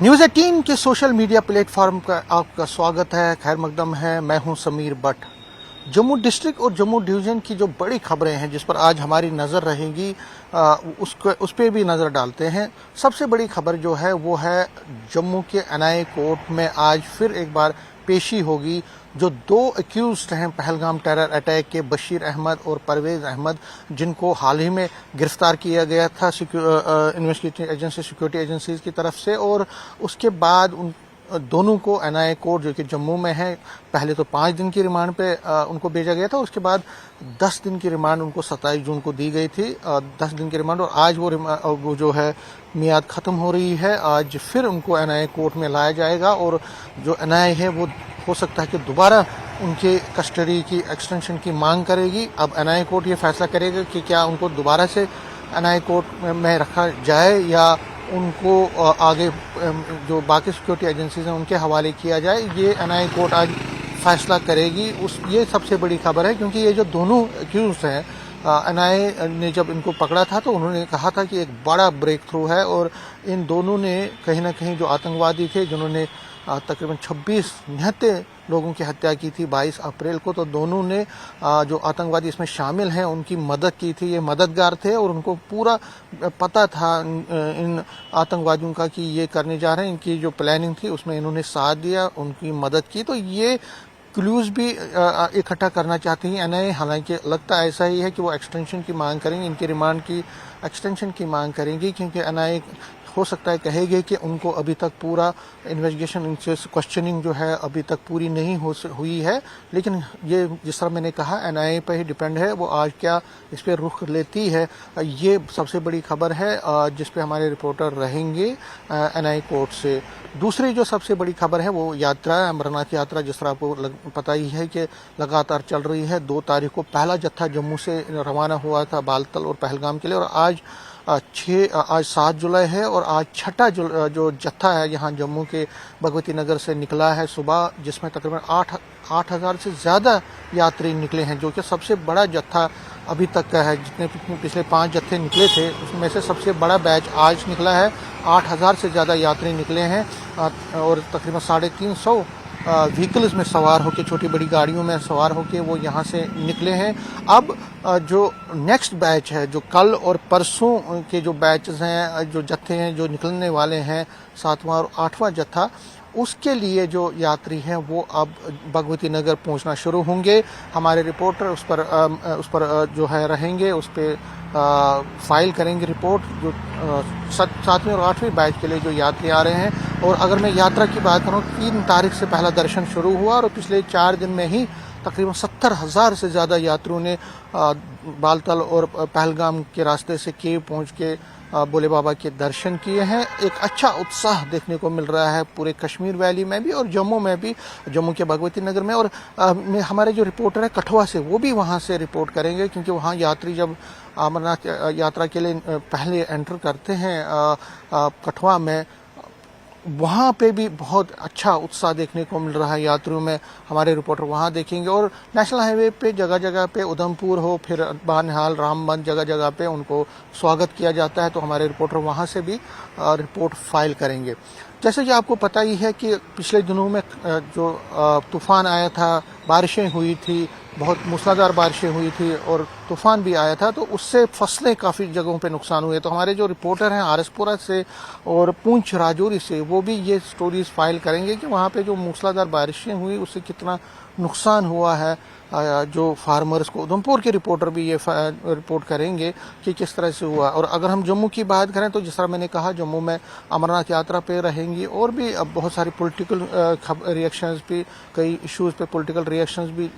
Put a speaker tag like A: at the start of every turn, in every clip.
A: News 18 के social media platform का आपका स्वागत है। खैर मकदम है, मैं हूं समीर बट। जम्मू डिस्ट्रिक्ट और जम्मू डिवीज़न की जो बड़ी खबरें हैं जिस पर आज हमारी नज़र रहेगी उस पर भी नज़र डालते हैं। सबसे बड़ी खबर जो है वो है जम्मू के एनआईए कोर्ट में आज फिर एक बार पेशी होगी। जो दो एक्यूज्ड हैं पहलगाम टेरर अटैक के, बशीर अहमद और परवेज़ अहमद, जिनको हाल ही में गिरफ्तार किया गया था इन्वेस्टिगेटिंग एजेंसी सिक्योरिटी एजेंसीज की तरफ से, और उसके बाद उन दोनों को एनआईए कोर्ट जो कि जम्मू में है, पहले तो 5 दिन की रिमांड पे उनको भेजा गया था, उसके बाद 10 दिन की रिमांड उनको 27 जून को दी गई थी। 10 दिन की रिमांड, और आज वो जो है मियाद ख़त्म हो रही है। आज फिर उनको एनआईए कोर्ट में लाया जाएगा और जो एनआईए है वो हो सकता है कि दोबारा उनके कस्टडी की एक्सटेंशन की मांग करेगी। अब एनआईए कोर्ट ये फैसला करेगा कि क्या उनको दोबारा से एनआईए कोर्ट में रखा जाए या उनको आगे जो बाकी सिक्योरिटी एजेंसीज हैं उनके हवाले किया जाए। ये एनआईए कोर्ट आज फैसला करेगी। ये सबसे बड़ी खबर है, क्योंकि ये जो दोनों एक्यूज हैं, एनआईए ने जब इनको पकड़ा था तो उन्होंने कहा था कि एक बड़ा ब्रेक थ्रू है, और इन दोनों ने कहीं ना कहीं जो आतंकवादी थे जिन्होंने तकरीबन 26 निहत्ते लोगों की हत्या की थी 22 अप्रैल को, तो दोनों ने जो आतंकवादी इसमें शामिल हैं उनकी मदद की थी। ये मददगार थे और उनको पूरा पता था इन आतंकवादियों का कि ये करने जा रहे हैं। इनकी जो प्लानिंग थी उसमें इन्होंने साथ दिया, उनकी मदद की। तो ये क्लूज भी इकट्ठा करना चाहती हैं एनआईए। हालांकि लगता ऐसा ही है कि वो एक्सटेंशन की मांग करेंगे, इनकी रिमांड की एक्सटेंशन की मांग करेंगी, क्योंकि एनआईए हो सकता है कहेगी कि उनको अभी तक पूरा इन्वेस्टिगेशन, इनसे क्वेश्चनिंग जो है अभी तक पूरी नहीं हुई है। लेकिन ये जिस तरह मैंने कहा एनआईए पर ही डिपेंड है वो आज क्या इस पर रुख लेती है। ये सबसे बड़ी खबर है जिस पे हमारे रिपोर्टर रहेंगे एनआईए कोर्ट से। दूसरी जो सबसे बड़ी खबर है वो यात्रा, अमरनाथ यात्रा, जिस तरह आपको पता ही है कि लगातार चल रही है। 2 तारीख को पहला जत्था जम्मू से रवाना हुआ था बालतल और पहलगाम के लिए, और आज 7 जुलाई है और आज छठा जो जत्था है यहाँ जम्मू के भगवती नगर से निकला है सुबह, जिसमें तकरीबन 8,000 से ज़्यादा यात्री निकले हैं, जो कि सबसे बड़ा जत्था अभी तक का है। जितने पिछले 5 जत्थे निकले थे उसमें से सबसे बड़ा बैच आज निकला है। 8,000 से ज़्यादा यात्री निकले हैं और तकरीबन 350 व्हीकल्स में सवार होकर, छोटी बड़ी गाड़ियों में सवार होकर वो यहाँ से निकले हैं। अब जो नेक्स्ट बैच है, जो कल और परसों के जो बैचेस हैं, जो जत्थे हैं जो निकलने वाले हैं, 7वां और 8वां जत्था, उसके लिए जो यात्री हैं वो अब भगवती नगर पहुंचना शुरू होंगे। हमारे रिपोर्टर उस पर जो है रहेंगे, उस पर फाइल करेंगे रिपोर्ट, जो 7वें और 8वें बैच के लिए जो यात्री आ रहे हैं। और अगर मैं यात्रा की बात करूँ, 3 तारीख से पहला दर्शन शुरू हुआ और पिछले 4 दिन में ही तकरीबन 70,000 से ज़्यादा यात्रियों ने बालतल और पहलगाम के रास्ते से केव पहुँच के भोले बाबा के दर्शन किए हैं। एक अच्छा उत्साह देखने को मिल रहा है पूरे कश्मीर वैली में भी और जम्मू में भी, जम्मू के भगवती नगर में। और हमारे जो रिपोर्टर है कठुआ से, वो भी वहाँ से रिपोर्ट करेंगे, क्योंकि वहाँ यात्री जब अमरनाथ यात्रा के लिए पहले एंटर करते हैं कठुआ में, वहाँ पे भी बहुत अच्छा उत्साह देखने को मिल रहा है यात्रियों में। हमारे रिपोर्टर वहाँ देखेंगे। और नेशनल हाईवे पे जगह जगह पे, उधमपुर हो, फिर बानिहाल, रामबन, जगह जगह पे उनको स्वागत किया जाता है। तो हमारे रिपोर्टर वहाँ से भी रिपोर्ट फाइल करेंगे। जैसे कि आपको पता ही है कि पिछले दिनों में जो तूफ़ान आया था, बारिशें हुई थी, बहुत मूसलाधार बारिशें हुई थी और तूफ़ान भी आया था, तो उससे फसलें काफ़ी जगहों पे नुकसान हुए। तो हमारे जो रिपोर्टर हैं आरएसपुरा से और पूंछ राजौरी से, वो भी ये स्टोरीज फाइल करेंगे कि वहाँ पे जो मूसलाधार बारिशें हुई उससे कितना नुकसान हुआ है जो फार्मर्स को। उधमपुर के रिपोर्टर भी ये रिपोर्ट करेंगे कि किस तरह से हुआ। और अगर हम जम्मू की बात करें तो जिस तरह मैंने कहा, जम्मू में अमरनाथ यात्रा पे रहेंगी और भी अब बहुत सारी पॉलिटिकल रिएक्शंस भी, कई इश्यूज़ पे पॉलिटिकल रिएक्शंस भी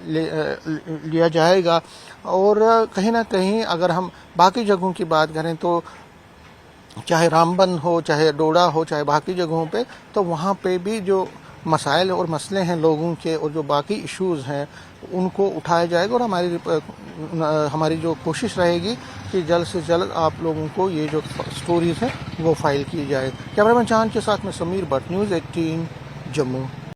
A: लिया जाएगा। और कहीं ना कहीं अगर हम बाकी जगहों की बात करें तो चाहे रामबन हो, चाहे डोडा हो, चाहे बाकी जगहों पे, तो वहाँ पे भी जो मसाइल और मसले हैं लोगों के और जो बाकी इश्यूज़ हैं उनको उठाया जाएगा। और हमारी जो कोशिश रहेगी कि जल्द से जल्द आप लोगों को ये जो स्टोरीज़ हैं वो फाइल की जाए। कैमरामैन चांद के साथ में समीर बट, न्यूज़ 18 जम्मू।